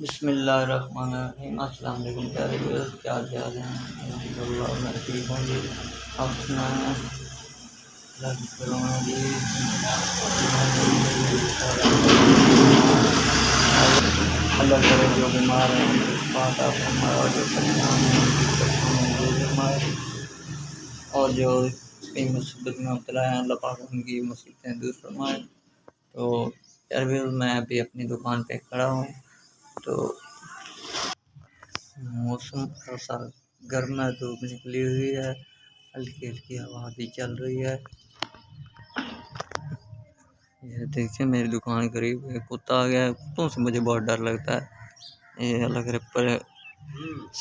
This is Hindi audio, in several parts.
बिस्मिल्लाहिर्रहमानिर्रहीम। अस्सलाम वालेकुम प्यारे व्यूअर्स, क्या हाल है? अल्हम्दुलिल्लाह मैं ठीक हूँ जी। आप सुनाएं? अल्लाह की करुणा जी। अल्लाह करे जो बीमार हैं उनको शिफा फरमाए और जो परेशान हैं उनकी परेशानियाँ दूर फरमाए और जो कई मुसीबत में मुब्तला हैं अल्लाह पाक उनकी मुसीबतें दूर फरमाए। तो प्यारे व्यूअर्स, मैं अभी अपनी दुकान पे खड़ा हूँ। तो मौसम थोड़ा-सा गर्म है, धूप निकली हुई है, हल्की-हल्की हवा भी चल रही है। ये देखिए मेरी दुकान के करीब एक कुत्ता आ गया है। कुत्तों से मुझे बहुत डर लगता है। ये अल्लाह करे पर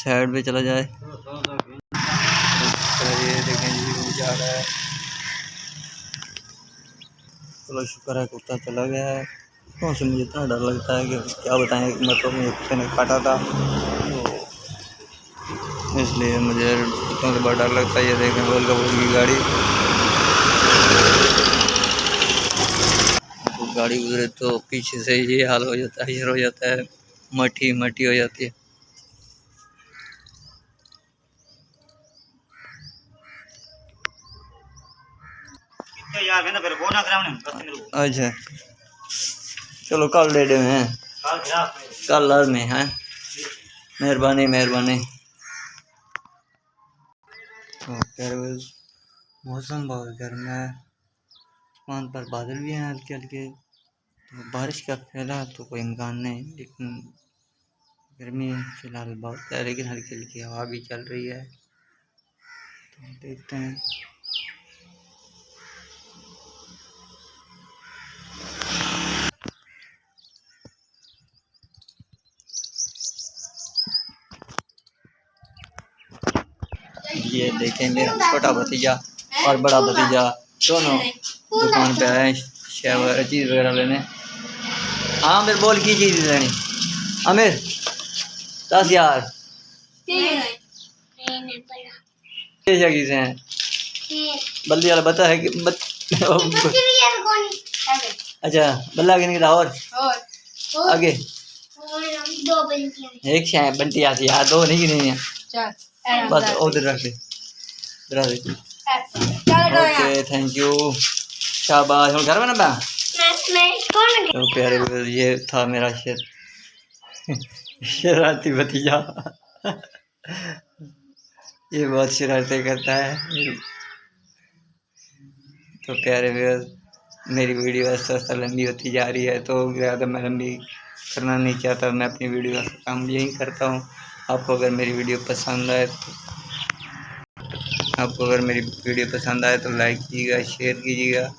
साइड पे चला जाए। तो ये देखें जी वो जा रहा है। चलो शुक्र है कुत्ता चला गया है। कुत्तों से मुझे इतना डर लगता है कि क्या बताएं। मतलब मुझे कुत्ते ने काटा था तो इसलिए मुझे कुत्तों से बहुत डर लगता है। ये देखें गोल कपूर की गाड़ी, तो गाड़ी गुजरे तो पीछे से ये हाल हो जाता है, ये हो जाता है, मट्टी मट्टी हो जाती है। अच्छा चलो कल दे दे हैं, कल में है। मेहरबानी मेहरबानी। तो मौसम बहुत गर्म है, आसमान पर बादल भी हैं हल्के हल्के। तो बारिश का फिलहाल तो कोई इम्कान नहीं, लेकिन गर्मी फिलहाल बहुत है, लेकिन हल्की हल्की हवा भी चल रही है। तो देखते हैं। ये देखें मेरा छोटा भतीजा और बड़ा भतीजा दोनों दुकान पे आए चीज़ वगैरह लेने। हाँ मेरे बोल की चीज़ लेनी आमिर 10,000 से हैं। बल्ली वाला बता है कि अच्छा बल्ला आगे निकला और आगे एक बंटी आती यार, दो नहीं गिनी है बस उधर रख दे। ओके थैंक यू शाबाश। हम घर में ना तो प्यारे ये था मेरा शरारती भतीजा। ये बहुत शरारतें करता है। तो प्यारे मेरी वीडियो आस्ता आस्ता लंबी होती जा रही है, तो ज़्यादा मैं लंबी करना नहीं चाहता। मैं अपनी वीडियो का काम यही करता हूँ। आपको अगर मेरी वीडियो पसंद आए तो लाइक कीजिएगा, शेयर कीजिएगा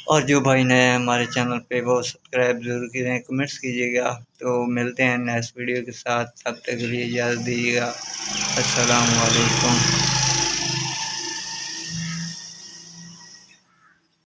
और जो भाई नए हैं हमारे चैनल पे वो सब्सक्राइब ज़रूर कीजिए, कमेंट्स कीजिएगा। तो मिलते हैं नेक्स्ट वीडियो के साथ, तब तक के लिए इजाज़त दीजिएगा। अस्सलाम वालेकुम।